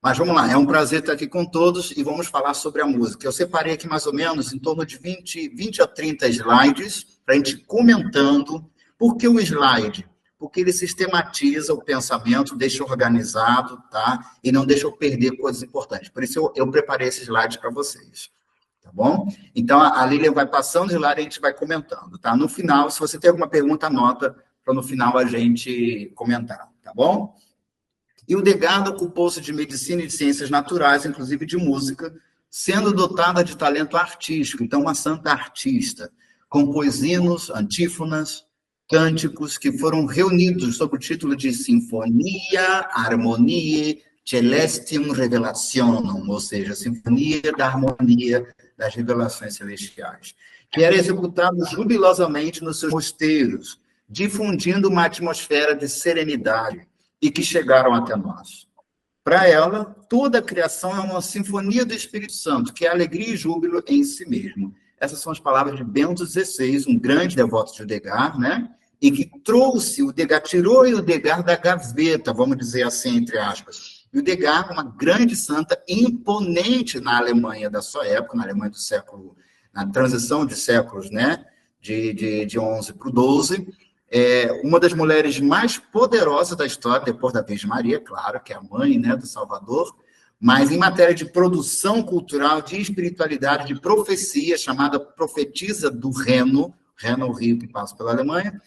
Mas vamos lá, é um prazer estar aqui com todos e vamos falar sobre a música. Eu separei aqui mais ou menos em torno de 20 a 30 slides para a gente comentando. Por que o slide? Porque ele sistematiza o pensamento, deixa organizado, tá? E não deixa eu perder coisas importantes. Por isso eu preparei esse slide para vocês, tá bom? Então a Lilian vai passando de lá e a gente vai comentando, tá? No final, se você tem alguma pergunta, anota para no final a gente comentar, tá bom? E o Degarda ocupou-se de medicina e de ciências naturais, inclusive de música, sendo dotada de talento artístico, então uma santa artista. Compôs hinos, antífonas, cânticos que foram reunidos sob o título de Sinfonia Harmoniae Celestium Revelationum, ou seja, Sinfonia da Harmonia das Revelações Celestiais, que era executado jubilosamente nos seus mosteiros, difundindo uma atmosfera de serenidade, e que chegaram até nós. Para ela, toda a criação é uma sinfonia do Espírito Santo, que é alegria e júbilo em si mesmo. Essas são as palavras de Bento XVI, um grande devoto de Degas, né? E que trouxe o Degas, tirou o Degas da gaveta, vamos dizer assim, entre aspas. E o Degas, uma grande santa, imponente na Alemanha da sua época, na Alemanha do século, na transição de séculos, né? De 11 para o 12, uma das mulheres mais poderosas da história, depois da Virgem Maria, claro, que é a mãe, né, do Salvador, mas em matéria de produção cultural, de espiritualidade, de profecia, chamada profetisa do Reno, o rio que passa pela Alemanha,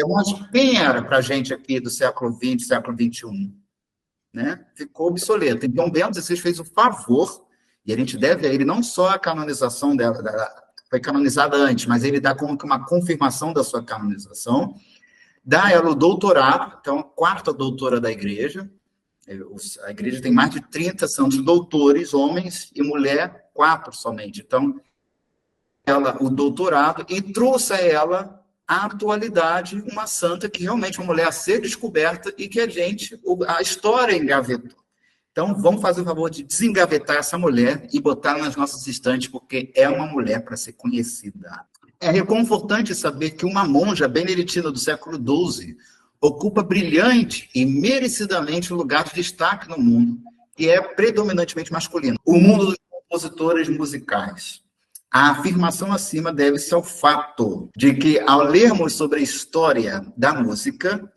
mas quem era para a gente aqui do século XX, século XXI? Né? Ficou obsoleto. Então, Bento XVI fez o favor, e a gente deve a ele não só a canonização dela, foi canonizada antes, mas ele dá como que uma confirmação da sua canonização, dá ela o doutorado, então, a quarta doutora da igreja. A igreja tem mais de 30 santos doutores, homens e mulher, 4 somente. Então, ela, o doutorado, e trouxe a ela a atualidade, uma santa que realmente é uma mulher a ser descoberta e que a história engavetou. Então, vamos fazer o favor de desengavetar essa mulher e botar nas nossas estantes, porque é uma mulher para ser conhecida. É reconfortante saber que uma monja beneditina do século XII ocupa brilhante e merecidamente um lugar de destaque no mundo, que é predominantemente masculino. O mundo dos compositores musicais. A afirmação acima deve-se ao fato de que, ao lermos sobre a história da música,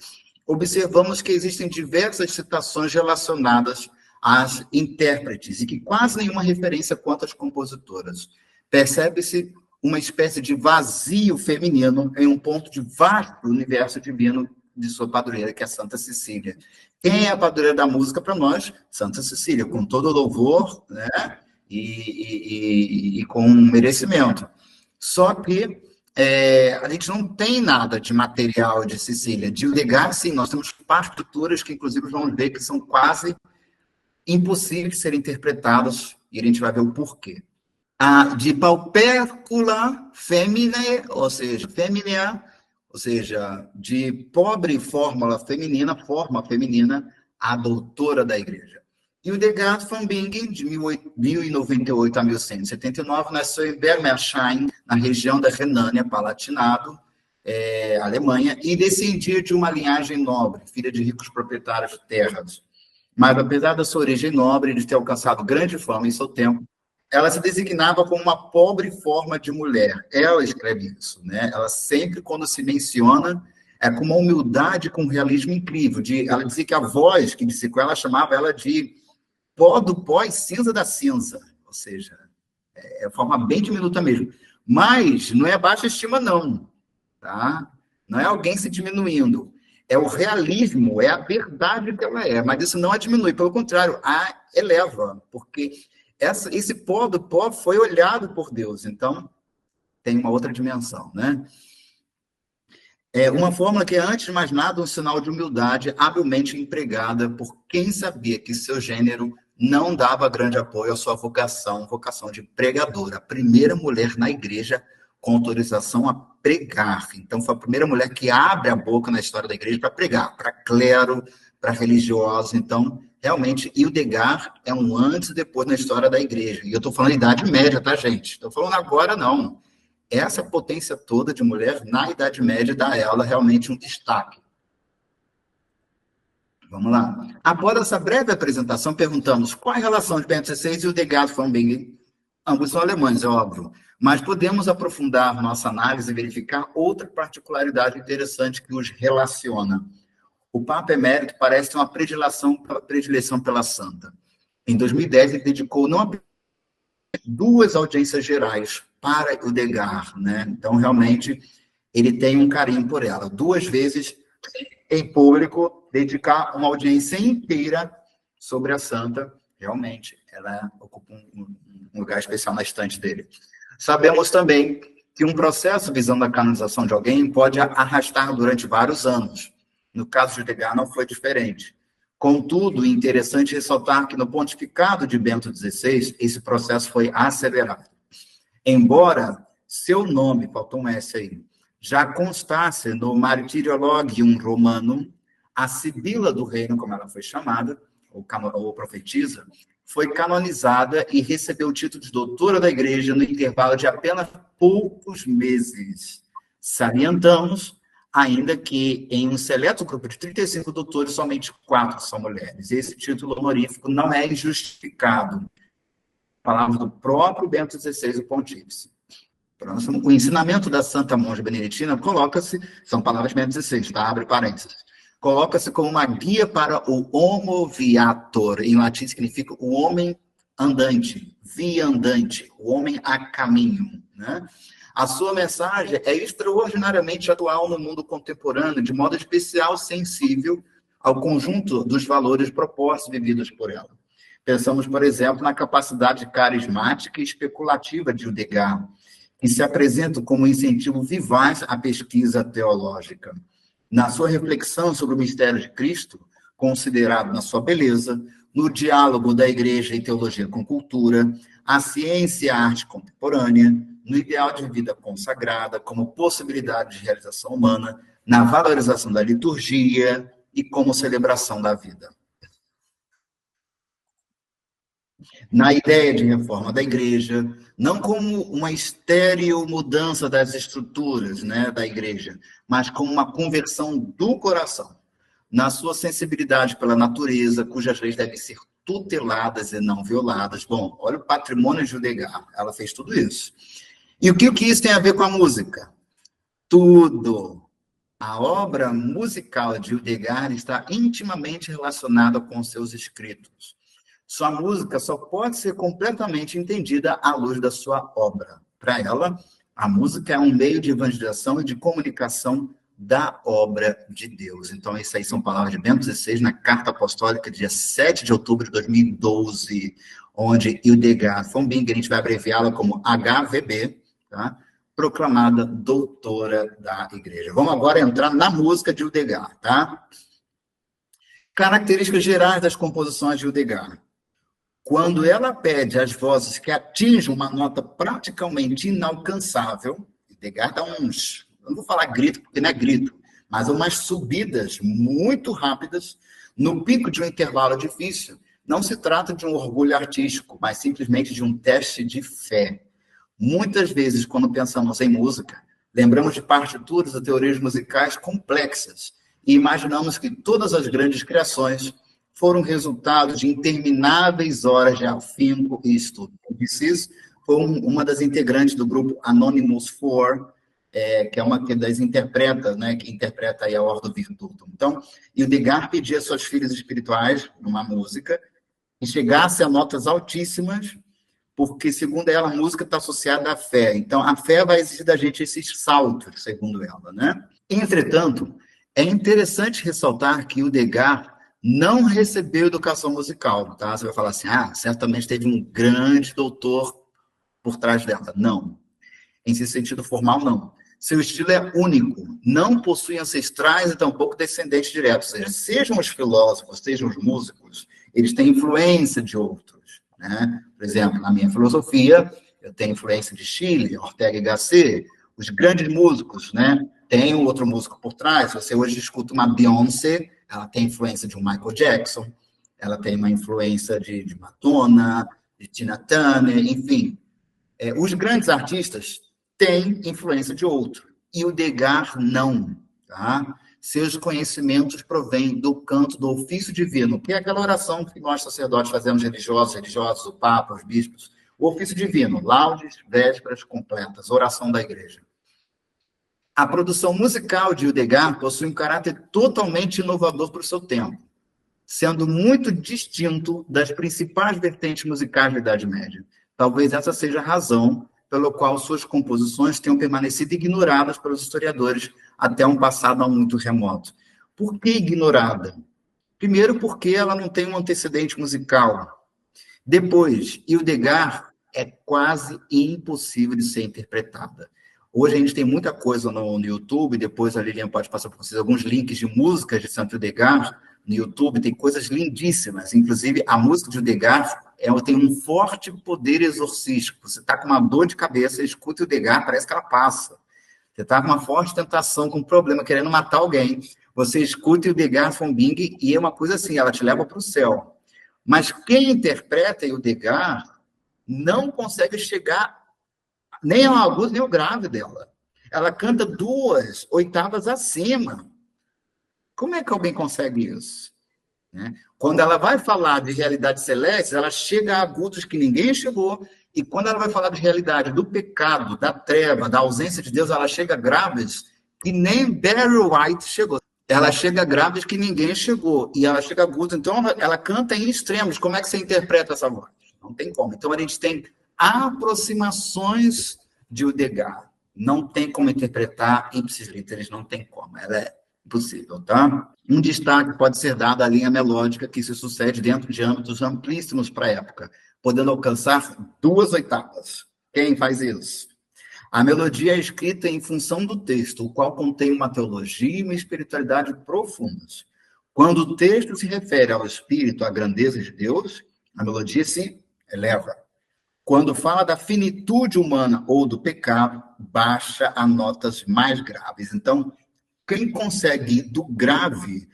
observamos que existem diversas citações relacionadas às intérpretes, e que quase nenhuma referência quanto às compositoras. Percebe-se uma espécie de vazio feminino em um ponto de vasto universo divino de sua padroeira, que é Santa Cecília. Quem é a padroeira da música para nós? Santa Cecília, com todo louvor, né? E com merecimento. Só que a gente não tem nada de material de Cecília. De Degas, sim, nós temos partituras que, inclusive, vamos ver que são quase impossíveis de serem interpretadas, e a gente vai ver o porquê. De paupercula feminae, ou seja, de pobre forma feminina, a doutora da igreja. E o Degas van Bingen, de 1098 a 1179, nasceu em Bermersheim, na região da Renânia-Palatinado, Alemanha, e descendia de uma linhagem nobre, filha de ricos proprietários de terras. Mas, apesar da sua origem nobre e de ter alcançado grande fama em seu tempo, ela se designava como uma pobre forma de mulher. Ela escreve isso, né? Ela sempre, quando se menciona, é com uma humildade, com um realismo incrível. Ela dizia que a voz que disse com ela chamava ela de pó do pó e cinza da cinza. Ou seja, é forma bem diminuta mesmo. Mas não é baixa estima, não. Tá? Não é alguém se diminuindo. É o realismo, é a verdade que ela é. Mas isso não a diminui, pelo contrário, a eleva. Porque esse pó do pó foi olhado por Deus. Então, tem uma outra dimensão, né? É uma fórmula que é, antes de mais nada, um sinal de humildade habilmente empregada por quem sabia que seu gênero não dava grande apoio à sua vocação de pregadora. A primeira mulher na igreja com autorização a pregar. Então, foi a primeira mulher que abre a boca na história da igreja para pregar, para clero, para religiosos. Então, realmente, e o Degas é um antes e depois na história da igreja. E eu estou falando Idade Média, tá, gente? Estou falando agora, não. Essa potência toda de mulher, na Idade Média, dá a ela realmente um destaque. Vamos lá. Após essa breve apresentação, perguntamos qual a relação de Bento XVI e o Degas von Bingen. Ambos são alemães, é óbvio. Mas podemos aprofundar nossa análise e verificar outra particularidade interessante que os relaciona. O Papa Emérito parece ter uma predileção pela santa. Em 2010, ele dedicou não apenas 2 audiências gerais para o Degas, né? Então, realmente, ele tem um carinho por ela. 2 vezes em público, dedicar uma audiência inteira sobre a santa, realmente, ela ocupa um lugar especial na estante dele. Sabemos também que um processo visando a canonização de alguém pode arrastar durante vários anos. No caso de Degas, não foi diferente. Contudo, é interessante ressaltar que no pontificado de Bento XVI, esse processo foi acelerado. Embora seu nome, faltou um S aí, já constasse no Martyrologium Romanum, a Sibila do Reino, como ela foi chamada, ou profetisa, foi canonizada e recebeu o título de doutora da Igreja no intervalo de apenas poucos meses. Salientamos, ainda que em um seleto grupo de 35 doutores, somente 4 são mulheres. Esse título honorífico não é injustificado. Palavras do próprio Bento XVI, o pontífice. Próximo, o ensinamento da Santa Monja Beneditina coloca-se, são palavras de Bento XVI, tá? Abre parênteses. Coloca-se como uma guia para o homo viator, em latim significa o homem andante, via andante, o homem a caminho, né? A sua mensagem é extraordinariamente atual no mundo contemporâneo, de modo especial sensível ao conjunto dos valores propostos e vividos por ela. Pensamos, por exemplo, na capacidade carismática e especulativa de Degas, que se apresenta como um incentivo vivaz à pesquisa teológica. Na sua reflexão sobre o mistério de Cristo, considerado na sua beleza, no diálogo da igreja e teologia com cultura, a ciência e a arte contemporânea, no ideal de vida consagrada como possibilidade de realização humana, na valorização da liturgia e como celebração da vida. Na ideia de reforma da igreja, não como uma estéril mudança das estruturas, né, da igreja, mas como uma conversão do coração, na sua sensibilidade pela natureza, cujas leis devem ser tuteladas e não violadas. Bom, olha o patrimônio de Degas, ela fez tudo isso. E o que isso tem a ver com a música? Tudo. A obra musical de Degas está intimamente relacionada com seus escritos. Sua música só pode ser completamente entendida à luz da sua obra. Para ela, a música é um meio de evangelização e de comunicação da obra de Deus. Então, isso aí são palavras de Bento XVI na Carta Apostólica, dia 7 de outubro de 2012, onde Hildegard von Bingen, a gente vai abreviá-la como HVB, tá? Proclamada doutora da Igreja. Vamos agora entrar na música de Hildegard, tá? Características gerais das composições de Hildegard. Quando ela pede as vozes que atingem uma nota praticamente inalcançável, Hildegard dá uns, eu não vou falar grito, porque não é grito, mas umas subidas muito rápidas, no pico de um intervalo difícil. Não se trata de um orgulho artístico, mas simplesmente de um teste de fé. Muitas vezes, quando pensamos em música, lembramos de partituras ou teorias musicais complexas e imaginamos que todas as grandes criações foram resultado de intermináveis horas de afinco e estudo. Eu disse isso, foi uma das integrantes do grupo Anonymous 4, que é uma que das interpreta, né, que interpreta aí a Ordo Virtutum. Então, Hildegard pedia às suas filhas espirituais, numa música, que chegasse a notas altíssimas, porque, segundo ela, a música está associada à fé. Então, a fé vai exigir da gente esses saltos, segundo ela, né? Entretanto, é interessante ressaltar que Hildegard não recebeu educação musical, tá? Você vai falar assim, certamente teve um grande doutor por trás dela. Não. Em sentido formal, não. Seu estilo é único, não possui ancestrais e tampouco descendentes diretos. Ou seja, sejam os filósofos, sejam os músicos, eles têm influência de outros, né? Por exemplo, na minha filosofia, eu tenho influência de Schiller, Ortega y Gasset, os grandes músicos, né? Tem um outro músico por trás. Você hoje escuta uma Beyoncé, ela tem influência de um Michael Jackson, ela tem uma influência de Madonna, de Tina Turner, enfim. Os grandes artistas têm influência de outro, e o Degas não, tá? seus conhecimentos provêm do canto do ofício divino, que é aquela oração que nós sacerdotes fazemos, religiosos, o Papa, os bispos. O ofício divino, laudes, vésperas completas, oração da igreja. A produção musical de Hildegard possui um caráter totalmente inovador para o seu tempo, sendo muito distinto das principais vertentes musicais da Idade Média. Talvez essa seja a razão pela qual suas composições tenham permanecido ignoradas pelos historiadores até um passado muito remoto. Por que ignorada? Primeiro, porque ela não tem um antecedente musical. Depois, Hildegard é quase impossível de ser interpretada. Hoje a gente tem muita coisa no YouTube, depois a Lilian pode passar para vocês alguns links de músicas de Santo Hildegard no YouTube, tem coisas lindíssimas, inclusive a música de Hildegard tem um forte poder exorcístico. Você está com uma dor de cabeça, escuta Hildegard, parece que ela passa. Você está com uma forte tentação, com um problema, querendo matar alguém, você escuta Hildegard von Bingen e é uma coisa assim, ela te leva para o céu. Mas quem interpreta Hildegard não consegue chegar nem ao agudo, nem ao grave dela. Ela canta 2 oitavas acima. Como é que alguém consegue isso? Né? Quando ela vai falar de realidade celeste, ela chega a agudos que ninguém chegou, e quando ela vai falar de realidade do pecado, da treva, da ausência de Deus, ela chega a graves que nem Barry White chegou. Ela chega a graves que ninguém chegou, e ela chega agudos, então ela canta em extremos. Como é que você interpreta essa voz? Não tem como. Então a gente tem aproximações de Hildegard. Não tem como interpretar ipsis literis, não tem como. Ela é impossível, tá? Um destaque pode ser dado à linha melódica que se sucede dentro de âmbitos amplíssimos para a época, podendo alcançar 2 oitavas. Quem faz isso? A melodia é escrita em função do texto, o qual contém uma teologia e uma espiritualidade profundas. Quando o texto se refere ao espírito, à grandeza de Deus, a melodia se eleva. Quando fala da finitude humana ou do pecado, baixa a notas mais graves. Então, quem consegue ir do grave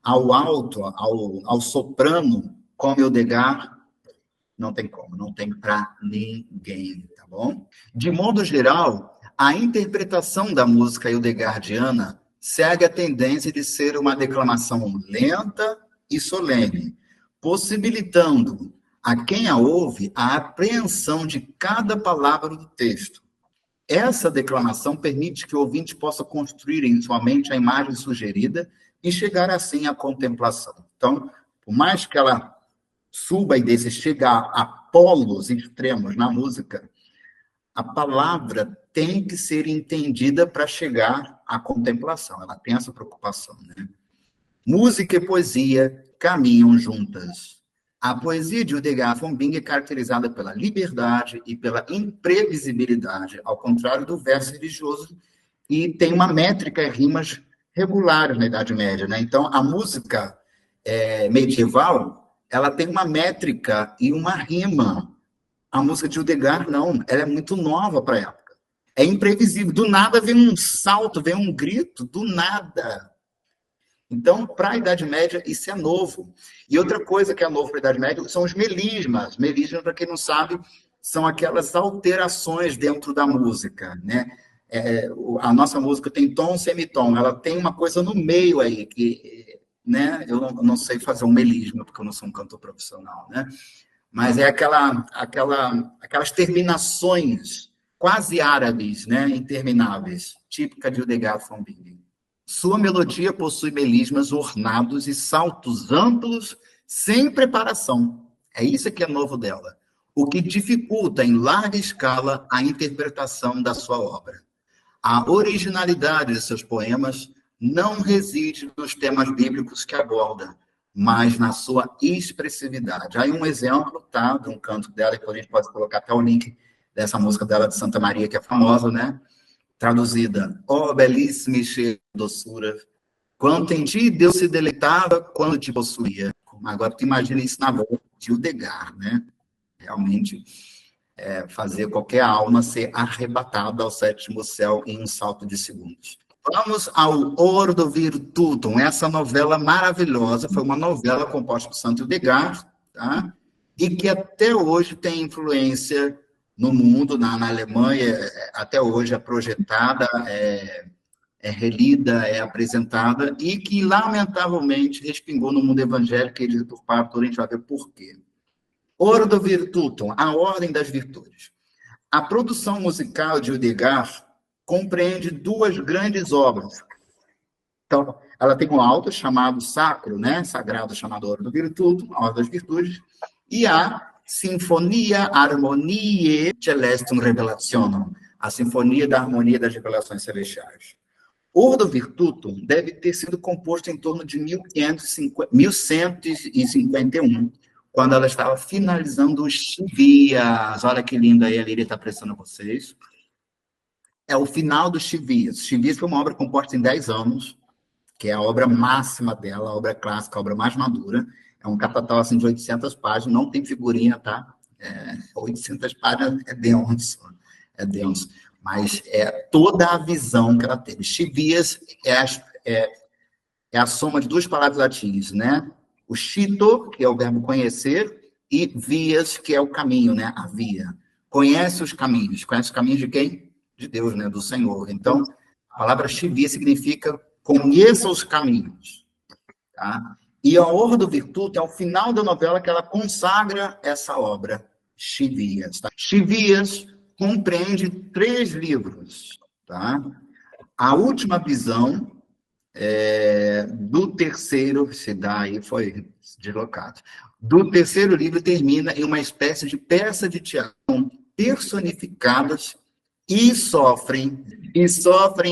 ao alto, ao soprano, como Hildegard, não tem como, não tem para ninguém, tá bom? De modo geral, a interpretação da música hildegardiana segue a tendência de ser uma declamação lenta e solene, possibilitando a quem a ouve a apreensão de cada palavra do texto. Essa declamação permite que o ouvinte possa construir em sua mente a imagem sugerida e chegar assim à contemplação. Então, por mais que ela suba e desça, chegar a polos extremos na música, a palavra tem que ser entendida para chegar à contemplação. Ela tem essa preocupação, né? Música e poesia caminham juntas. A poesia de Hildegard von Bingen é caracterizada pela liberdade e pela imprevisibilidade, ao contrário do verso religioso, e tem uma métrica e rimas regulares na Idade Média, né? Então, a música medieval, ela tem uma métrica e uma rima. A música de Hildegard, não, ela é muito nova para a época. É imprevisível, do nada vem um salto, vem um grito, do nada. Então, para a Idade Média, isso é novo. E outra coisa que é novo para a Idade Média são os melismas. Melismas, para quem não sabe, são aquelas alterações dentro da música, né? A nossa música tem tom, semitom, ela tem uma coisa no meio aí, que, né? Eu não sei fazer um melisma, porque eu não sou um cantor profissional, né? Mas é aquelas terminações quase árabes, né? Intermináveis, típica de Hildegard von Bingen. Sua melodia possui melismas ornados e saltos amplos, sem preparação. É isso que é novo dela, o que dificulta em larga escala a interpretação da sua obra. A originalidade de seus poemas não reside nos temas bíblicos que aborda, mas na sua expressividade. Aí um exemplo, tá, de um canto dela, e a gente pode colocar até o link dessa música dela de Santa Maria, que é famosa, né? Traduzida, ó belíssima e cheia de doçura, quanto em ti Deus se deleitava quando te possuía. Agora, tu imagina isso na voz de Hildegard, né? Realmente, fazer qualquer alma ser arrebatada ao 7º céu em um salto de segundos. Vamos ao Ordo Virtutum, essa novela maravilhosa, foi uma novela composta por Santo Hildegard, tá? E que até hoje tem influência no mundo, na Alemanha, até hoje é projetada, é relida, é apresentada, e que, lamentavelmente, respingou no mundo evangélico e deturpado, a gente vai ver por quê. Ordo Virtutum, a ordem das virtudes. A produção musical de Udegard compreende duas grandes obras. Então, ela tem um alto chamado sacro, né? Sagrado, chamado Ordo Virtutum, a ordem das virtudes, e a Sinfonia Harmoniae Celestum Revelationum, a Sinfonia da Harmonia das Revelações Celestiais. Ordo Virtutum deve ter sido composto em torno de 1151, quando ela estava finalizando os Chivias. Olha que lindo aí, a Líria está prestando a vocês. É o final dos Chivias. Chivias foi uma obra composta em 10 anos, que é a obra máxima dela, a obra clássica, a obra mais madura. É um catatal assim, de 800 páginas, não tem figurinha, tá? 800 páginas é denso, mas é toda a visão que ela teve. Chivias é a soma de duas palavras latinas, né? O chito, que é o verbo conhecer, e vias, que é o caminho, né? A via. Conhece os caminhos. Conhece os caminhos de quem? De Deus, né? Do Senhor. Então, a palavra chivia significa conheça os caminhos. Tá? E a Ordo Virtutum é o final da novela que ela consagra essa obra, Chivias. Tá? Chivias compreende 3 livros. Tá? A última visão do terceiro, se dá aí, foi deslocado. Do terceiro livro termina em uma espécie de peça de teatro personificadas e sofrem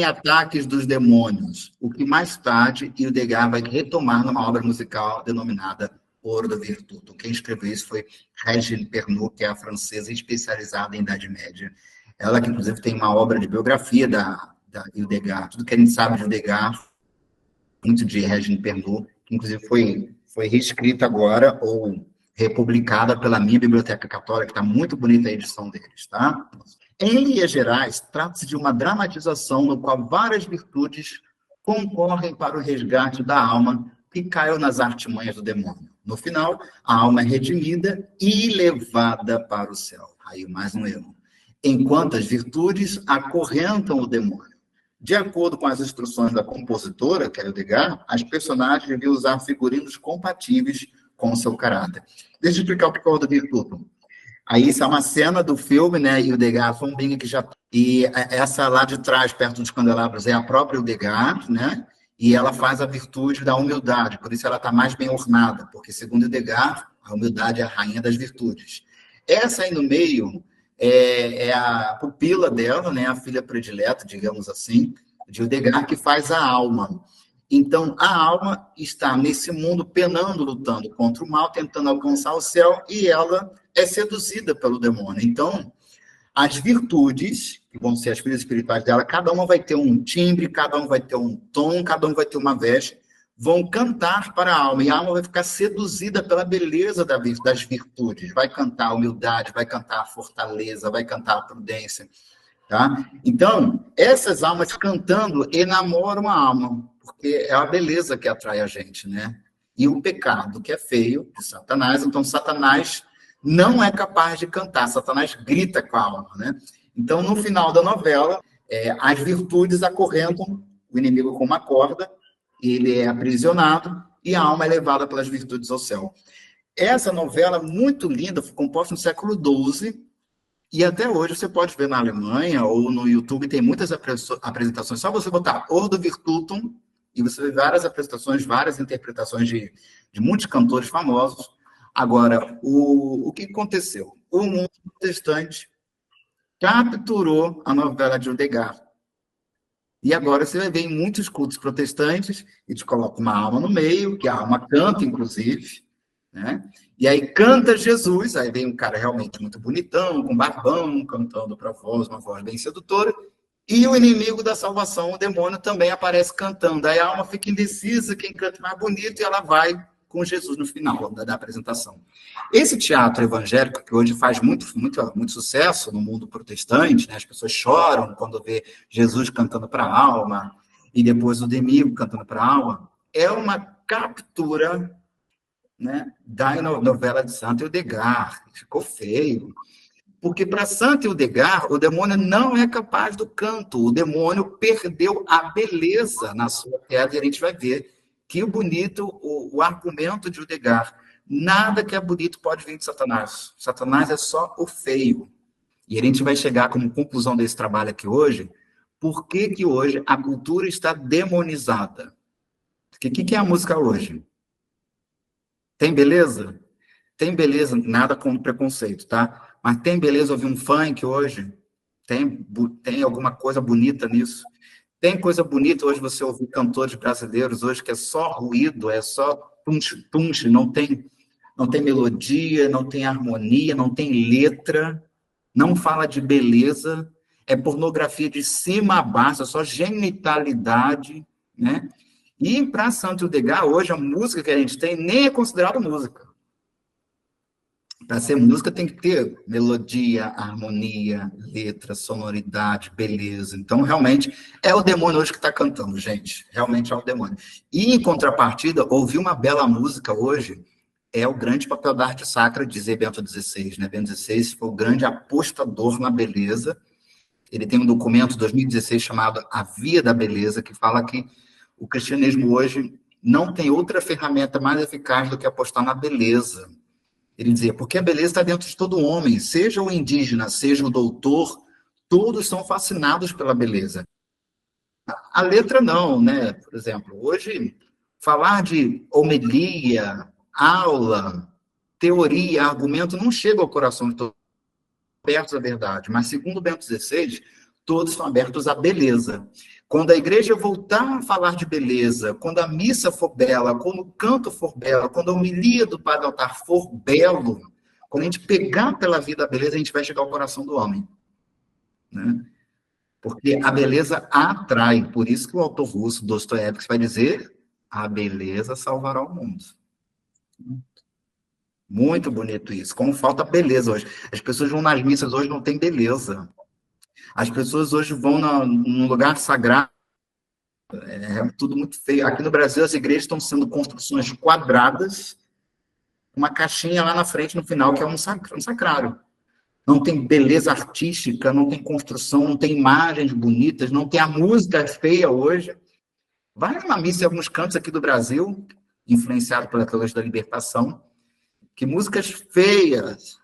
ataques dos demônios, o que mais tarde Hildegard vai retomar numa obra musical denominada Ordo Virtutum. Quem escreveu isso foi Regine Pernod, que é a francesa especializada em Idade Média. Ela que, inclusive, tem uma obra de biografia da Hildegard. Tudo que a gente sabe de Hildegard, muito de Regine Pernod, que, inclusive, foi reescrita agora, ou republicada pela minha Biblioteca Católica, que está muito bonita a edição deles, tá? Em linhas gerais, trata-se de uma dramatização no qual várias virtudes concorrem para o resgate da alma que caiu nas artimanhas do demônio. No final, a alma é redimida e levada para o céu. Aí mais um erro. Enquanto as virtudes acorrentam o demônio. De acordo com as instruções da compositora, que é Hildegard, as personagens deviam usar figurinos compatíveis com o seu caráter. Deixa eu explicar o que é o Ordo Virtutum. Aí, isso é uma cena do filme, né? Hildegard von Bingen, que já... E essa lá de trás, perto dos candelabros, é a própria Hildegard, né? E ela faz a virtude da humildade, por isso ela está mais bem ornada, porque, segundo Hildegard, a humildade é a rainha das virtudes. Essa aí no meio é a pupila dela, né? A filha predileta, digamos assim, de Hildegard, que faz a alma. Então, a alma está nesse mundo penando, lutando contra o mal, tentando alcançar o céu, e ela é seduzida pelo demônio. Então, as virtudes, que vão ser as filhas espirituais dela, cada uma vai ter um timbre, cada um vai ter um tom, cada um vai ter uma veste, vão cantar para a alma, e a alma vai ficar seduzida pela beleza das virtudes. Vai cantar a humildade, vai cantar a fortaleza, vai cantar a prudência. Tá? Então, essas almas cantando enamoram a alma, porque é a beleza que atrai a gente, né? E o pecado, que é feio, de Satanás. Então, Satanás não é capaz de cantar, Satanás grita com a alma, né? Então, no final da novela, as virtudes acorrentam o inimigo com uma corda, ele é aprisionado e a alma é levada pelas virtudes ao céu. Essa novela, muito linda, foi composta no século XII, e até hoje você pode ver na Alemanha ou no YouTube, tem muitas apresentações. Só você botar Ordo Virtutum e você vê várias apresentações, várias interpretações de muitos cantores famosos. Agora, o que aconteceu? O mundo protestante capturou a novela de Hildegard. E agora você vai ver em muitos cultos protestantes, eles colocam uma alma no meio, que a alma canta, inclusive, né? E aí canta Jesus, aí vem um cara realmente muito bonitão, com barbão, cantando para voz, uma voz bem sedutora, e o inimigo da salvação, o demônio, também aparece cantando. Aí a alma fica indecisa, quem canta mais bonito, e ela vai com Jesus no final da apresentação. Esse teatro evangélico, que hoje faz muito sucesso no mundo protestante, né? As pessoas choram quando vê Jesus cantando para a alma, e depois o inimigo cantando para a alma, é uma captura, né, da novela de Santa Hildegard. Ficou feio. Porque para Saint Hildegard, o demônio não é capaz do canto. O demônio perdeu a beleza na sua queda. E a gente vai ver que o bonito, o argumento de Hildegard, nada que é bonito pode vir de Satanás. Satanás é só o feio. E a gente vai chegar como conclusão desse trabalho aqui hoje, por que que hoje a cultura está demonizada? Porque o que é a música hoje? Tem beleza? Tem beleza, nada com preconceito, tá? Mas tem beleza ouvir um funk hoje? Tem alguma coisa bonita nisso? Tem coisa bonita hoje você ouvir cantores brasileiros hoje que é só ruído, é só punch, não tem melodia, não tem harmonia, não tem letra, não fala de beleza, é pornografia de cima a baixo, é só genitalidade, né? E para Santo Hildegard, hoje a música que a gente tem nem é considerada música. Para ser música tem que ter melodia, harmonia, letra, sonoridade, beleza. Então, realmente, é o demônio hoje que está cantando, gente. Realmente é o demônio. E, em contrapartida, ouvir uma bela música hoje é o grande papel da arte sacra, dizer Bento XVI, né? Bento XVI foi o grande apostador na beleza. Ele tem um documento de 2016 chamado A Via da Beleza, que fala que o cristianismo hoje não tem outra ferramenta mais eficaz do que apostar na beleza. Ele dizia, porque a beleza está dentro de todo homem, seja o indígena, seja o doutor, todos são fascinados pela beleza. A letra não, né? Por exemplo, hoje, falar de homilia, aula, teoria, argumento, não chega ao coração de todos abertos à verdade, mas segundo Bento XVI, todos são abertos à beleza. Quando a igreja voltar a falar de beleza, quando a missa for bela, quando o canto for belo, quando a homilia do Padre Altar for belo, quando a gente pegar pela vida a beleza, a gente vai chegar ao coração do homem. Né? Porque a beleza atrai. Por isso que o autor russo, Dostoiévski, vai dizer a beleza salvará o mundo. Muito bonito isso. Como falta beleza hoje. As pessoas vão nas missas hoje não tem beleza. As pessoas hoje vão num lugar sagrado. É tudo muito feio. Aqui no Brasil, as igrejas estão sendo construções quadradas, uma caixinha lá na frente, no final, que é um sacrário. Não tem beleza artística, não tem construção, não tem imagens bonitas, não tem a música feia hoje. Vai numa missa em alguns cantos aqui do Brasil, influenciado pela teologia da libertação, que músicas feias,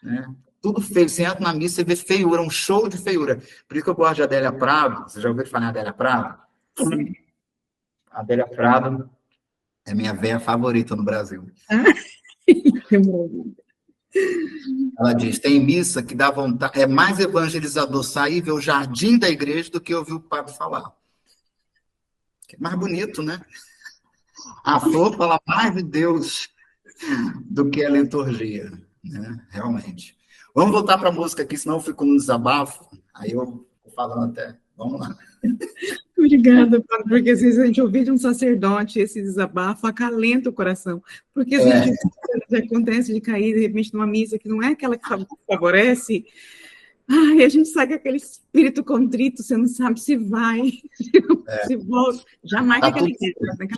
né? Tudo feio. Você entra na missa e vê feiura, um show de feiura. Por isso que eu gosto de Adélia Prado. Você já ouviu falar em Adélia Prado? Sim. Adélia Prado é minha véia favorita no Brasil. Ela diz, tem missa que dá vontade, é mais evangelizador sair ver o jardim da igreja do que ouvir o padre falar. Que é mais bonito, né? A flor fala mais de Deus do que a liturgia, né? Realmente. Vamos voltar para a música aqui, senão eu fico no desabafo. Aí eu vou falando até. Vamos lá. Obrigada, Padre, porque às vezes a gente ouvir de um sacerdote esse desabafo acalenta o coração, porque às vezes acontece de cair de repente numa missa que não é aquela que favorece, e a gente sai com aquele espírito contrito, você não sabe se vai, se volta, já marca aquela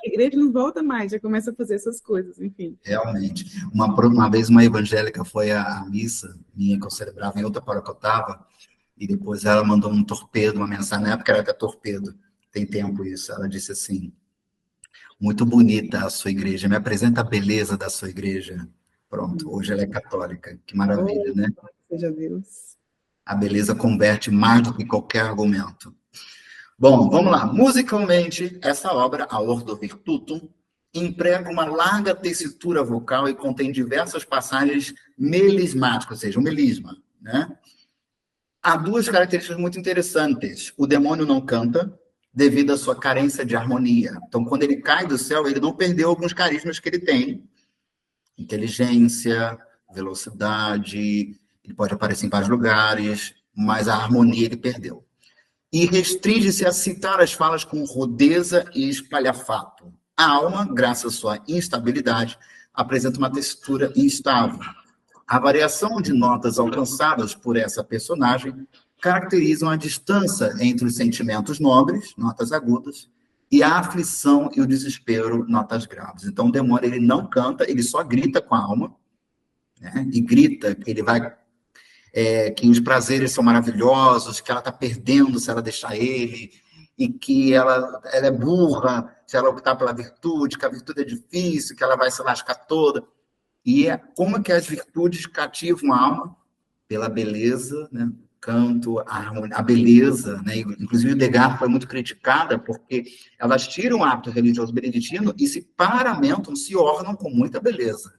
igreja não volta mais, já começa a fazer essas coisas, enfim. Realmente. Uma vez uma evangélica foi à missa, minha que eu celebrava em outra paróquia que eu estava, e depois ela mandou um torpedo, uma mensagem, na época era até torpedo, tem tempo isso, ela disse assim, muito bonita a sua igreja, me apresenta a beleza da sua igreja. Pronto, hoje ela é católica, que maravilha, né? Seja Deus. A beleza converte mais do que qualquer argumento. Bom, vamos lá. Musicalmente, essa obra, a Ordo Virtutum, emprega uma larga tessitura vocal e contém diversas passagens melismáticas, ou seja, um melisma, né? Há duas características muito interessantes. O demônio não canta devido à sua carência de harmonia. Então, quando ele cai do céu, ele não perdeu alguns carismas que ele tem. Inteligência, velocidade, ele pode aparecer em vários lugares, mas a harmonia ele perdeu. E restringe-se a citar as falas com rudeza e espalhafato. A alma, graças à sua instabilidade, apresenta uma textura instável. A variação de notas alcançadas por essa personagem caracterizam a distância entre os sentimentos nobres, notas agudas, e a aflição e o desespero, notas graves. Então, o demônio ele não canta, ele só grita com a alma, né? E grita, ele vai que os prazeres são maravilhosos, que ela está perdendo se ela deixar ele, e que ela é burra se ela optar pela virtude, que a virtude é difícil, que ela vai se lascar toda. E como é que as virtudes cativam a alma? Pela beleza, né? Canto, a beleza, né? Inclusive o Degas foi muito criticada porque elas tiram o hábito religioso beneditino e se paramentam, se ornam com muita beleza,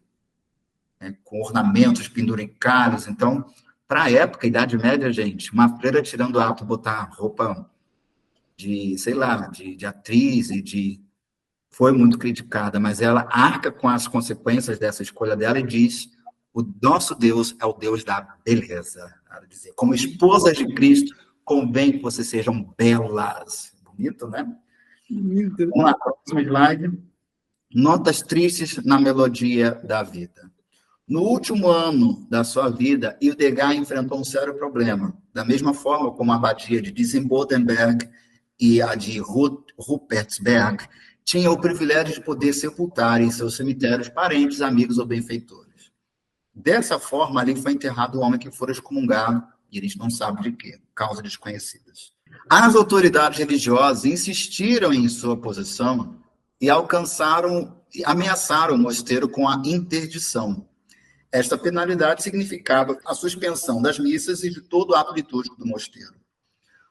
né? Com ornamentos penduricários. Então, para a época, Idade Média, gente, uma freira tirando o hábito, botar roupa de, sei lá, de atriz foi muito criticada, mas ela arca com as consequências dessa escolha dela e diz: o nosso Deus é o Deus da beleza. Ela dizia, como esposas de Cristo, convém que vocês sejam belas. Bonito, né? Lindo. Vamos lá, próximo slide. Notas tristes na melodia da vida. No último ano da sua vida, Hildegard enfrentou um sério problema. Da mesma forma como a abadia de Disenbodenberg e a de Ruppertsberg tinha o privilégio de poder sepultar em seus cemitérios parentes, amigos ou benfeitores. Dessa forma, ali foi enterrado o homem que fora excomungado, e a gente não sabe de quê, causas desconhecidas. As autoridades religiosas insistiram em sua posição e ameaçaram o mosteiro com a interdição. Esta penalidade significava a suspensão das missas e de todo o ato litúrgico do mosteiro.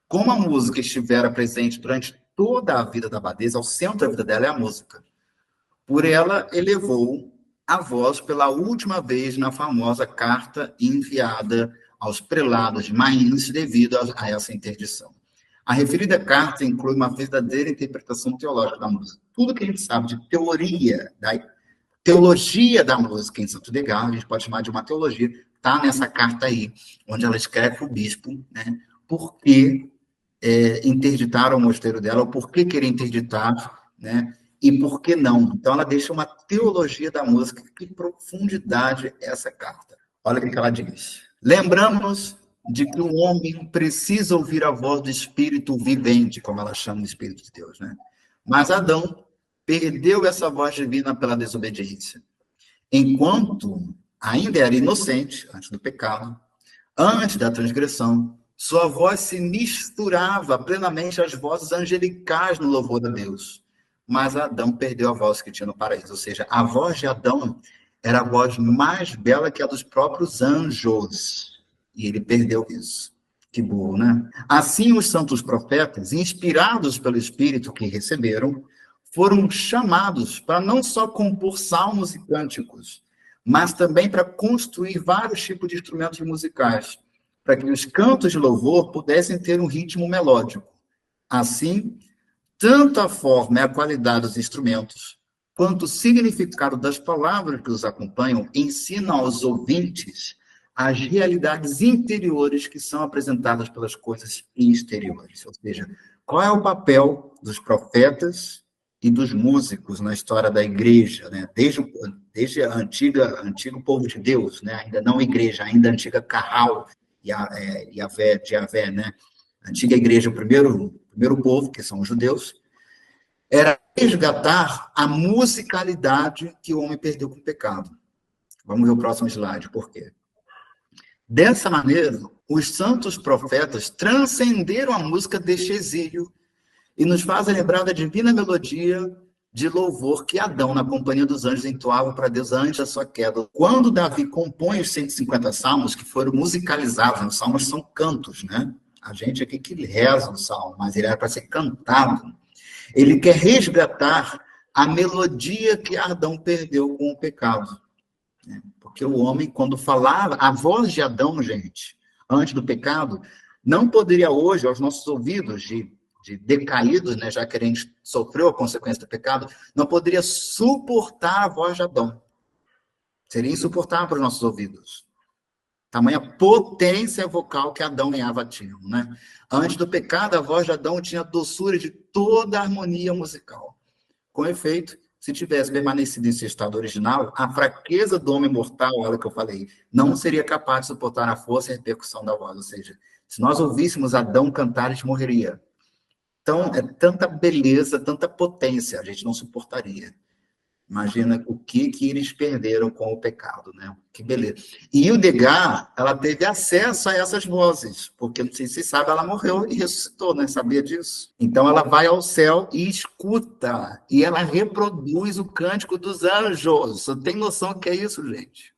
Como a música estivera presente durante toda a vida da abadesa, ao centro da vida dela é a música. Por ela, elevou a voz pela última vez na famosa carta enviada aos prelados de Mainz devido a essa interdição. A referida carta inclui uma verdadeira interpretação teológica da música. Tudo que a gente sabe de teologia da música em Santo Degar, a gente pode chamar de uma teologia, está nessa carta aí, onde ela escreve para o bispo, né, por que interditaram o mosteiro dela, ou por que querer interditar, né, e por que não. Então, ela deixa uma teologia da música. Que profundidade é essa carta. Olha o que ela diz. Lembramos de que o homem precisa ouvir a voz do Espírito vivente, como ela chama o Espírito de Deus, né? Mas Adão perdeu essa voz divina pela desobediência. Enquanto ainda era inocente, antes do pecado, antes da transgressão, sua voz se misturava plenamente às vozes angelicais no louvor a Deus. Mas Adão perdeu a voz que tinha no paraíso. Ou seja, a voz de Adão era a voz mais bela que a dos próprios anjos. E ele perdeu isso. Que burro, né? Assim, os santos profetas, inspirados pelo Espírito que receberam, foram chamados para não só compor salmos e cânticos, mas também para construir vários tipos de instrumentos musicais, para que os cantos de louvor pudessem ter um ritmo melódico. Assim, tanto a forma e a qualidade dos instrumentos, quanto o significado das palavras que os acompanham, ensinam aos ouvintes as realidades interiores que são apresentadas pelas coisas exteriores. Ou seja, qual é o papel dos profetas e dos músicos na história da igreja, né? Desde a antigo povo de Deus, né? Ainda não igreja, ainda a antiga Carral e Yahvé, né? A antiga igreja, o primeiro povo, que são os judeus, era resgatar a musicalidade que o homem perdeu com o pecado. Vamos ver o próximo slide, por quê? Dessa maneira, os santos profetas transcenderam a música deste exílio e nos fazem lembrar da divina melodia de louvor que Adão, na companhia dos anjos, entoava para Deus antes da sua queda. Quando Davi compõe os 150 salmos, que foram musicalizados, os salmos são cantos, né? A gente aqui que reza o salmo, mas ele era para ser cantado. Ele quer resgatar a melodia que Adão perdeu com o pecado. Porque o homem, quando falava, a voz de Adão, gente, antes do pecado, não poderia hoje, aos nossos ouvidos de decaídos, né, já que a gente sofreu a consequência do pecado, não poderia suportar a voz de Adão. Seria insuportável para os nossos ouvidos. Tamanha potência vocal que Adão e Eva tinham, né? Antes do pecado, a voz de Adão tinha a doçura de toda a harmonia musical. Com efeito, se tivesse permanecido em seu estado original, a fraqueza do homem mortal, olha o que eu falei, não seria capaz de suportar a força e a repercussão da voz. Ou seja, se nós ouvíssemos Adão cantar, a gente morreria. Então, é tanta beleza, tanta potência, a gente não suportaria. Imagina o que eles perderam com o pecado, né? Que beleza. E o Degas, ela teve acesso a essas vozes, porque, não sei se você sabe, ela morreu e ressuscitou, né? Sabia disso? Então, ela vai ao céu e escuta, e ela reproduz o cântico dos anjos. Você tem noção do que é isso, gente?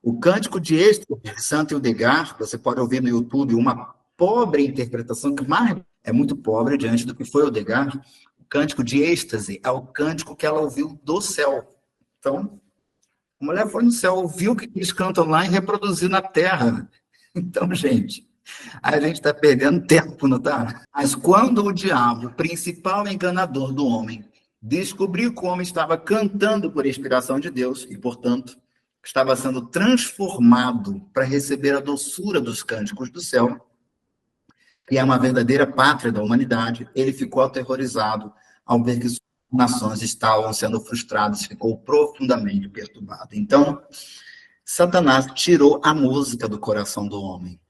O cântico de êxtase de Santo Ildegar, você pode ouvir no YouTube uma pobre interpretação, que mais é muito pobre diante do que foi o Ildegar. O cântico de êxtase é o cântico que ela ouviu do céu. Então, a mulher foi no céu, ouviu o que eles cantam lá e reproduziu na terra. Então, gente, a gente está perdendo tempo, não está? Mas quando o diabo, principal enganador do homem, descobriu que o homem estava cantando por inspiração de Deus e, portanto, estava sendo transformado para receber a doçura dos cânticos do céu, que é uma verdadeira pátria da humanidade, ele ficou aterrorizado ao ver que suas nações estavam sendo frustradas, ficou profundamente perturbado. Então, Satanás tirou a música do coração do homem.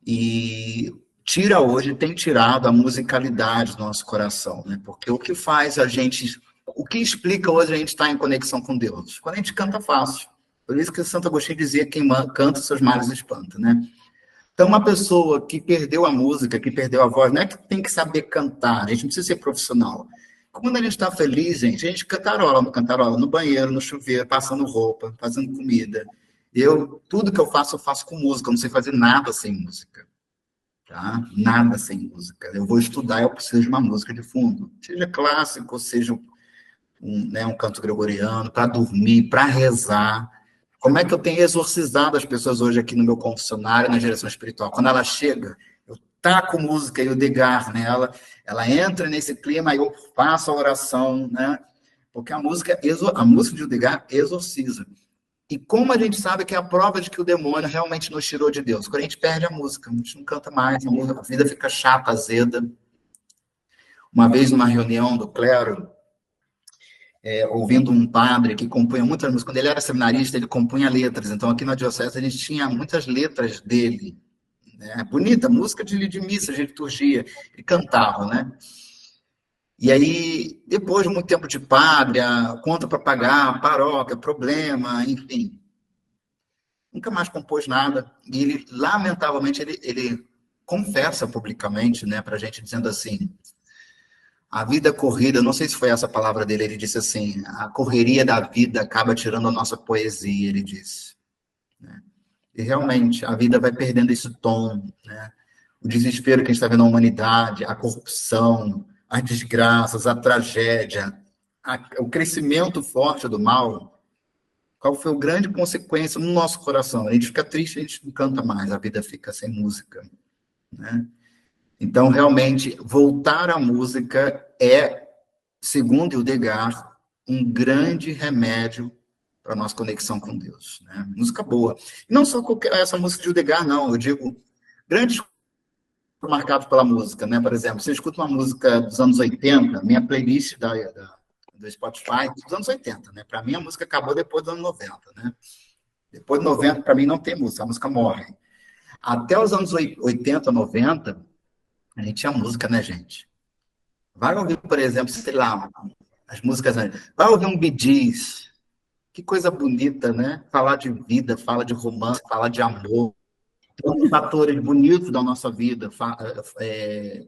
E tira hoje, tem tirado a musicalidade do nosso coração, né? Porque o que faz a gente, o que explica hoje a gente estar em conexão com Deus? Quando a gente canta fácil. Por isso que Santo Agostinho dizia que quem canta seus males espanta, né? Então, uma pessoa que perdeu a música, que perdeu a voz, não é que tem que saber cantar, a gente não precisa ser profissional. Quando a gente está feliz, gente, a gente cantarola no banheiro, no chuveiro, passando roupa, fazendo comida. Tudo que eu faço com música, eu não sei fazer nada sem música. Tá? Nada sem música. Eu vou estudar, eu preciso de uma música de fundo. Seja clássico, seja um canto gregoriano, para dormir, para rezar. Como é que eu tenho exorcizado as pessoas hoje aqui no meu confessionário, na direção espiritual? Quando ela chega, eu taco música e o Degas nela, ela entra nesse clima, aí eu faço a oração, né? Porque a música de Degas exorciza. E como a gente sabe que é a prova de que o demônio realmente nos tirou de Deus? Quando a gente perde a música, a gente não canta mais, a vida fica chata, azeda. Uma vez, numa reunião do clero, ouvindo um padre que compunha muitas músicas, quando ele era seminarista, ele compunha letras, então aqui na diocese a gente tinha muitas letras dele, né? Bonita, música de missa, de liturgia, ele cantava, né? E aí, depois de muito tempo de padre, a conta para pagar, paróquia, problema, enfim, nunca mais compôs nada, e ele, lamentavelmente, ele confessa publicamente, né, para a gente, dizendo assim, a vida corrida, não sei se foi essa a palavra dele, ele disse assim, a correria da vida acaba tirando a nossa poesia, ele disse. Né? E realmente, a vida vai perdendo esse tom, né? O desespero que a gente está vendo na humanidade, a corrupção, as desgraças, a tragédia, o crescimento forte do mal, qual foi a grande consequência no nosso coração? A gente fica triste, a gente não canta mais, a vida fica sem música, né? Então, realmente, voltar à música é, segundo o Degas, um grande remédio para a nossa conexão com Deus. Né? Música boa. E não só essa música de Degas, não. Eu digo, grandes marcados pela música. Né? Por exemplo, você escuta uma música dos anos 80, minha playlist do Spotify, dos anos 80. Né? Para mim, a música acabou depois dos anos 90. Né? Depois de 90, para mim, não tem música. A música morre. Até os anos 80, 90... a gente tinha música, né, gente? Vai ouvir, por exemplo, sei lá, as músicas. Vai ouvir um Bee Gees. Que coisa bonita, né? Falar de vida, fala de romance, fala de amor. Tantos fatores bonitos da nossa vida,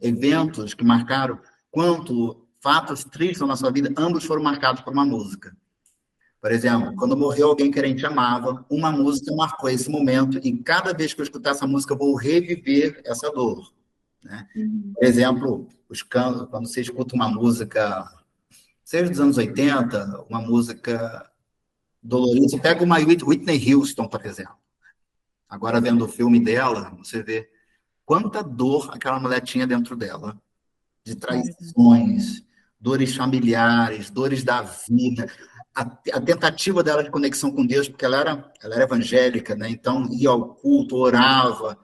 eventos que marcaram, quanto fatos tristes da nossa vida, ambos foram marcados por uma música. Por exemplo, quando morreu alguém que a gente amava, uma música marcou esse momento, e cada vez que eu escutar essa música, eu vou reviver essa dor. Né? Por exemplo, quando você escuta uma música, seja dos anos 80, uma música dolorida, você pega uma Whitney Houston, por exemplo. Agora, vendo o filme dela, você vê quanta dor aquela mulher tinha dentro dela, de traições, dores familiares, dores da vida, a tentativa dela de conexão com Deus, porque ela era evangélica, né? Então ia ao culto, orava,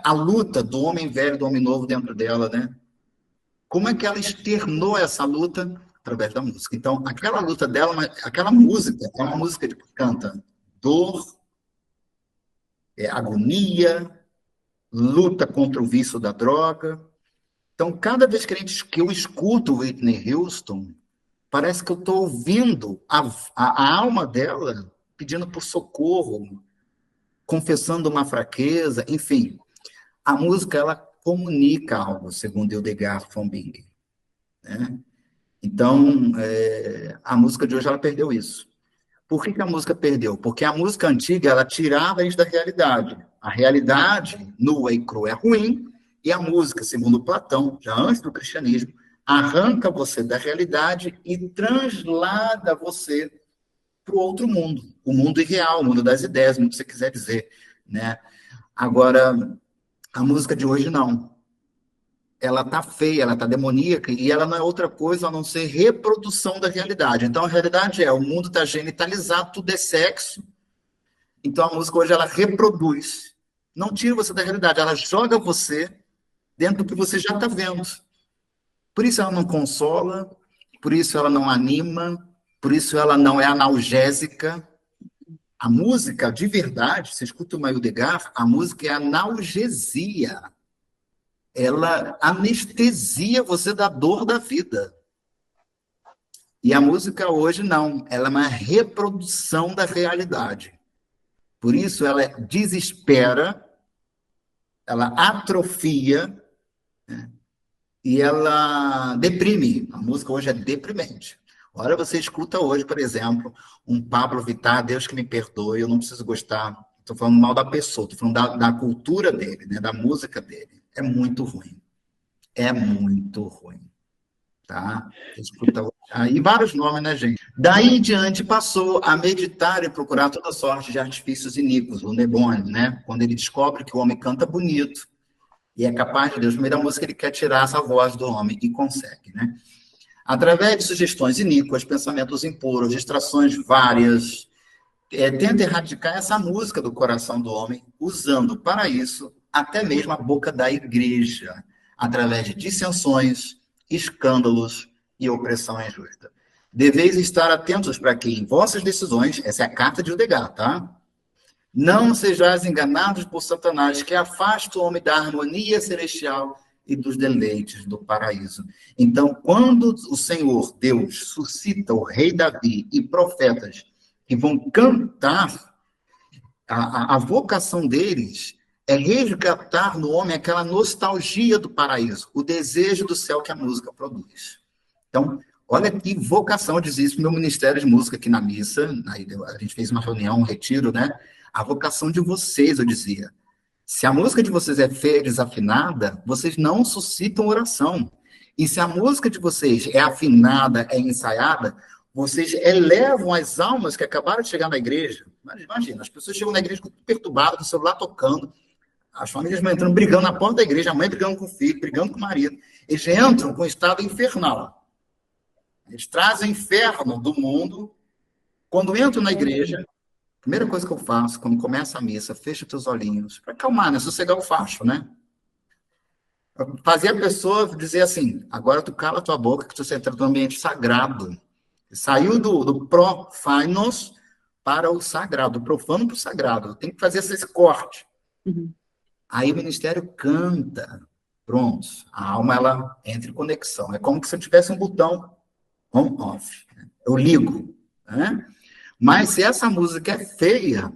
a luta do homem velho e do homem novo dentro dela, né? Como é que ela externou essa luta? Através da música. Então, aquela luta dela, aquela música, é uma música que canta dor, agonia, luta contra o vício da droga. Então, cada vez que eu escuto Whitney Houston, Parece que eu estou ouvindo a alma dela pedindo por socorro, confessando uma fraqueza, enfim. A música, ela comunica algo, segundo Hildegard von Bingen, né? Então, a música de hoje, ela perdeu isso. Por que a música perdeu? Porque a música antiga, ela tirava a gente da realidade. A realidade nua e crua é ruim, e a música, segundo Platão, já antes do cristianismo, arranca você da realidade e translada você para o outro mundo, o mundo irreal, o mundo das ideias, o mundo que você quiser dizer, né? Agora, a música de hoje não. Ela tá feia, ela tá demoníaca, e ela não é outra coisa a não ser reprodução da realidade. Então, a realidade o mundo está genitalizado, tudo é sexo. Então, a música hoje, ela reproduz. Não tira você da realidade, ela joga você dentro do que você já está vendo. Por isso ela não consola, por isso ela não anima, por isso ela não é analgésica. A música, de verdade, você escuta o Hildegard, a música é analgesia. Ela anestesia você da dor da vida. E a música hoje não, ela é uma reprodução da realidade. Por isso ela desespera, ela atrofia, né? E ela deprime. A música hoje é deprimente. Olha, você escuta hoje, por exemplo, um Pablo Vittar, Deus que me perdoe, eu não preciso gostar, estou falando mal da pessoa, estou falando da cultura dele, né, da música dele. É muito ruim. É muito ruim. Tá? Escuta aí vários nomes, né, gente? Daí em diante passou a meditar e procurar toda sorte de artifícios iníquos, o Nebone, né? Quando ele descobre que o homem canta bonito e é capaz de Deus, no meio da música ele quer tirar essa voz do homem e consegue, né? Através de sugestões iníquas, pensamentos impuros, distrações várias, tenta erradicar essa música do coração do homem, usando para isso até mesmo a boca da igreja, através de dissensões, escândalos e opressão injusta. Deveis estar atentos para que em vossas decisões, essa é a carta de Hildegard, tá? Não sejais enganados por Satanás, que afasta o homem da harmonia celestial e dos deleites do paraíso. Então, quando o Senhor, Deus, suscita o rei Davi e profetas que vão cantar, a vocação deles é resgatar no homem aquela nostalgia do paraíso, o desejo do céu que a música produz. Então, olha que vocação, eu dizia isso no meu ministério de música aqui na missa, aí a gente fez uma reunião, um retiro, né? A vocação de vocês, eu dizia. Se a música de vocês é feia e desafinada, vocês não suscitam oração. E se a música de vocês é afinada, é ensaiada, vocês elevam as almas que acabaram de chegar na igreja. Imagina, as pessoas chegam na igreja perturbadas, com o celular tocando, as famílias vão entrando, brigando na porta da igreja, a mãe brigando com o filho, brigando com o marido. Eles entram com um estado infernal. Eles trazem o inferno do mundo. Quando entram na igreja, a primeira coisa que eu faço, quando começa a missa, fecha os teus olhinhos, para acalmar, né? Sossegar o facho, né? Fazer a pessoa dizer assim, agora tu cala a tua boca, que tu está entrando no ambiente sagrado. Saiu do profanos para o sagrado, do profano para o sagrado. Tem que fazer esse corte. Uhum. Aí o ministério canta. Pronto. A alma, ela entra em conexão. É como se eu tivesse um botão on-off. Eu ligo. Né? Mas se essa música é feia,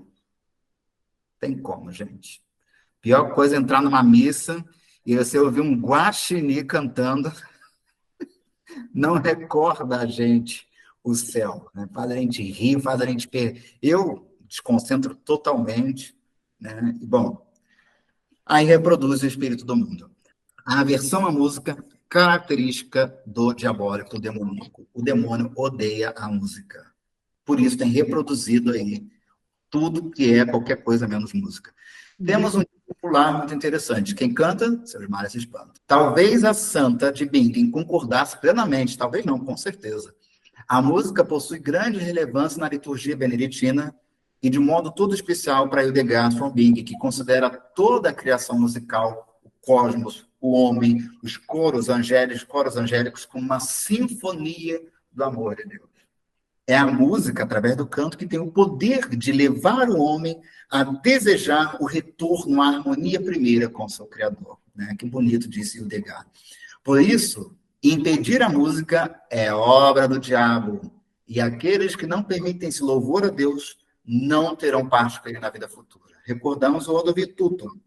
tem como, gente. Pior coisa é entrar numa missa e você ouvir um guaxinim cantando, não recorda a gente o céu, né? Faz a gente rir, faz a gente perder. Eu desconcentro totalmente, né? E, bom, aí reproduz o espírito do mundo. A aversão à música, característica do diabólico, do demoníaco. O demônio odeia a música. Por isso tem reproduzido aí tudo que é qualquer coisa menos música. Temos um popular muito interessante. Quem canta, seus males se espantam. Talvez a santa de Bingen concordasse plenamente, talvez não, com certeza. A música possui grande relevância na liturgia beneditina e de modo todo especial para Hildegard von Bingen, que considera toda a criação musical, o cosmos, o homem, os coros angélicos, como uma sinfonia do amor de Deus. É a música, através do canto, que tem o poder de levar o homem a desejar o retorno à harmonia primeira com o seu Criador. Né? Que bonito, disse Hildegard. Por isso, Impedir a música é obra do diabo, e aqueles que não permitem esse louvor a Deus não terão parte com ele na vida futura. Recordamos o Odo Vituto.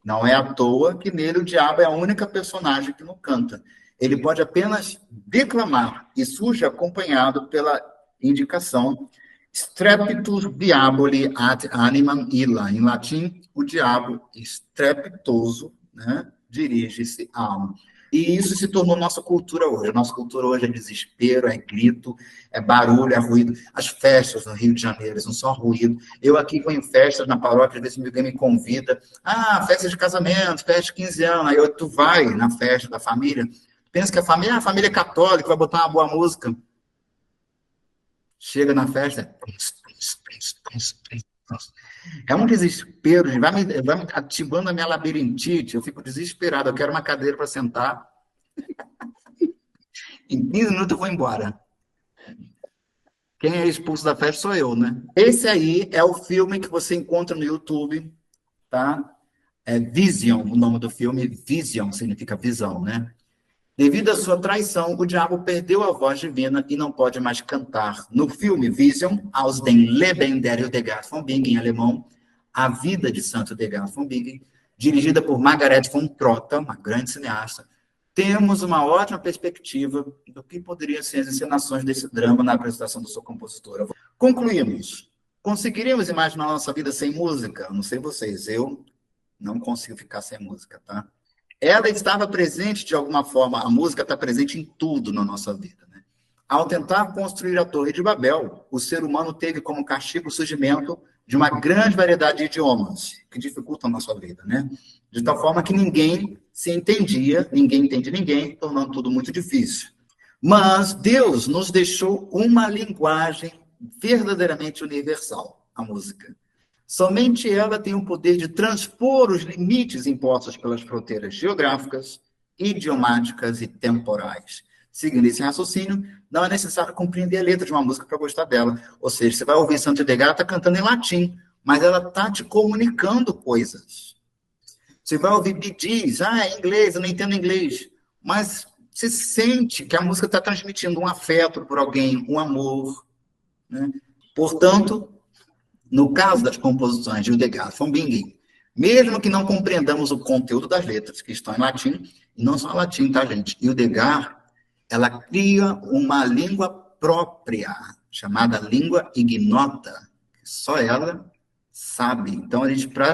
Não é à toa que nele o diabo é a única personagem que não canta. Ele pode apenas declamar, e surge acompanhado pela indicação Strepitus diaboli ad animam illa. Em latim, o diabo estrepitoso, né, dirige-se à alma. E isso se tornou nossa cultura hoje. A nossa cultura hoje é desespero, é grito, é barulho, é ruído. As festas no Rio de Janeiro são só ruído. Eu aqui vou em festas na paróquia, às vezes alguém me convida. Ah, festa de casamento, festa de 15 anos. Aí tu vai na festa da família, pensa que a família é católica, vai botar uma boa música. Chega na festa, é um desespero, vai me ativando a minha labirintite, eu fico desesperado, eu quero uma cadeira para sentar. Em 15 minutos eu vou embora. Quem é expulso da festa sou eu, né? Esse aí é o filme que você encontra no YouTube, tá? É Vision, o nome do filme. Vision significa visão, né? Devido à sua traição, o diabo perdeu a voz divina e não pode mais cantar. No filme Vision, Aus dem Leben der Hildegard von Bingen, em alemão, A Vida de Santo Hildegard von Bingen, dirigida por Margaret von Trotta, uma grande cineasta, temos uma ótima perspectiva do que poderiam ser as encenações desse drama na apresentação da sua compositora. Concluímos. Conseguiríamos imaginar a nossa vida sem música? Não sei vocês, eu não consigo ficar sem música, tá? Ela estava presente de alguma forma, a música está presente em tudo na nossa vida, né? Ao tentar construir a Torre de Babel, o ser humano teve como castigo o surgimento de uma grande variedade de idiomas que dificultam a nossa vida, né? De tal forma que ninguém se entendia, ninguém entende ninguém, tornando tudo muito difícil. Mas Deus nos deixou uma linguagem verdadeiramente universal, a música. Somente ela tem o poder de transpor os limites impostos pelas fronteiras geográficas, idiomáticas e temporais. Seguindo esse raciocínio, não é necessário compreender a letra de uma música para gostar dela. Ou seja, você vai ouvir Santo Hildegard, está cantando em latim, mas ela está te comunicando coisas. Você vai ouvir Bee Gees, é inglês, eu não entendo inglês. Mas você sente que a música está transmitindo um afeto por alguém, um amor, né? Portanto, no caso das composições de Hildegard von Bingen, mesmo que não compreendamos o conteúdo das letras, que estão em latim, e não só em latim, tá, gente? Hildegard, ela cria uma língua própria, chamada língua ignota, que só ela sabe. Então, a gente, para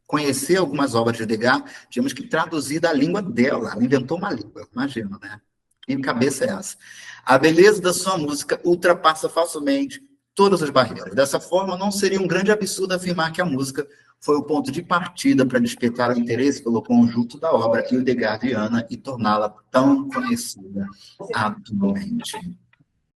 conhecer algumas obras de Hildegard, tínhamos que traduzir da língua dela. Ela inventou uma língua, imagina, né? Que cabeça é essa? A beleza da sua música ultrapassa facilmente todas as barreiras. Dessa forma, não seria um grande absurdo afirmar que a música foi o ponto de partida para despertar o interesse pelo conjunto da obra hildegardiana e torná-la tão conhecida atualmente.